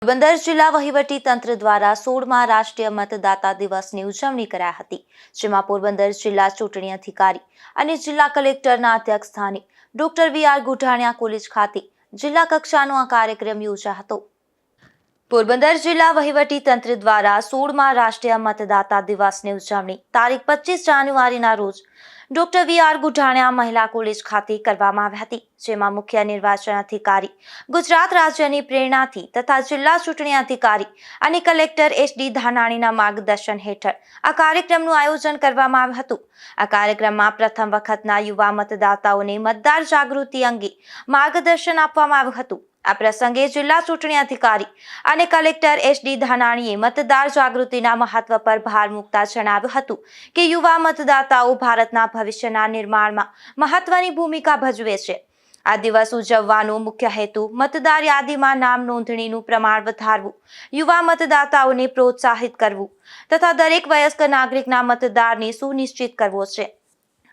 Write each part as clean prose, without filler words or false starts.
પોરબંદર જિલ્લા વહીવટી તંત્ર દ્વારા 16મા રાષ્ટ્રીય મતદાતા દિવસની ઉજવણી કરાઈ હતી, જેમાં પોરબંદર જિલ્લા ચૂંટણી અધિકારી અને જિલ્લા કલેક્ટરના અધ્યક્ષસ્થાને ડોક્ટર વી.આર. ગુઠાણીયા કોલેજ ખાતે જિલ્લા કક્ષાનો આ કાર્યક્રમ યોજાયો હતો। પોરબંદર જિલ્લા વહીવટી તંત્ર દ્વારા 16મા રાષ્ટ્રીય મતદાતા દિવસની ઉજવણી તારીખ 25 જાન્યુઆરીના રોજ ડોક્ટર વી.આર. ગુઠાણીયા મહિલા કોલેજ ખાતે કરવામાં આવી હતી, જેમાં મુખ્ય નિર્વાચન અધિકારી ગુજરાત રાજ્યની પ્રેરણાથી તથા જિલ્લા ચૂંટણી અધિકારી અને કલેક્ટર એસ.ડી. ધાનાણીના માર્ગદર્શન હેઠળ આ કાર્યક્રમનું આયોજન કરવામાં આવ્યું હતું। આ કાર્યક્રમમાં પ્રથમ વખતના યુવા મતદાતાઓને મતદાર જાગૃતિ અંગે માર્ગદર્શન આપવામાં આવ્યું હતું। આ પ્રસંગે જિલ્લા ચૂંટણી અધિકારી અને કલેક્ટર એસ.ડી. ધાનાણીએ મતદાર જાગૃતિના મહત્વ પર ભાર મૂકતા જણાવ્યું હતું કે યુવા મતદાતાઓ ભારતના ભવિષ્યના નિર્માણમાં મહત્વની ભૂમિકા ભજવે છે। આ દિવસ ઉજવવાનો મુખ્ય હેતુ મતદાર યાદીમાં નામ નોંધણીનું પ્રમાણ વધારવું, યુવા મતદાતાઓને પ્રોત્સાહિત કરવું તથા દરેક વયસ્ક નાગરિકના મતદારને સુનિશ્ચિત કરવો છે।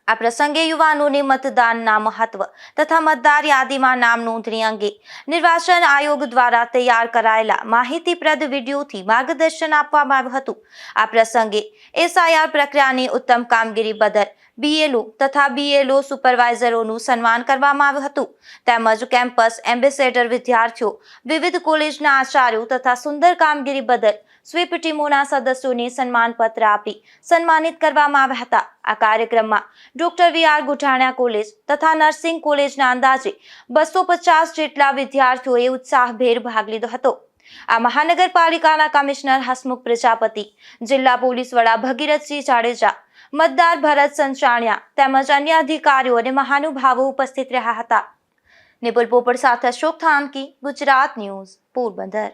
આ પ્રસંગે યુવાનોને મતદાનના મહત્વ તથા મતદાર યાદીમાં નામ નોંધણી અંગે નિર્વાચન આયોગ દ્વારા તૈયાર કરાયેલા માહિતીપ્રદ વિડીયોથી માર્ગદર્શન આપવામાં આવ્યું હતું। આ પ્રસંગે એસઆઈઆર પ્રક્રિયાની ઉત્તમ કામગીરી બદલ બીએલઓ તથા બીએલઓ સુપરવાઇઝરોનું સન્માન કરવામાં આવ્યું હતું, તેમજ કેમ્પસ એમ્બેસેડર વિદ્યાર્થીઓ, વિવિધ કોલેજના આચાર્યો તથા સુંદર કામગીરી બદલ સ્વીપ ટીમોના સદસ્યોને સન્માનપત્ર આપી સન્માનિત કરવામાં આવ્યા હતા। આ કાર્યક્રમમાં ડોક્ટર વી.આર. ગુઠાણીયા કોલેજ તથા નર્સિંગ કોલેજના અંદાજે 250 જેટલા વિદ્યાર્થીઓએ ઉત્સાહભેર ભાગ લીધો હતો। આ મહાનગરપાલિકાના કમિશનર હસમુખ પ્રજાપતિ, જિલ્લા પોલીસ વડા ભગીરથસિંહ જાડેજા, મતદાર ભરત સંચાણિયા તેમજ અન્ય અધિકારીઓ અને મહાનુભાવો ઉપસ્થિત રહ્યા હતા। નિપુલ પોપટ સાથે અશોક થાનકી, ગુજરાત ન્યૂઝ, પોરબંદર।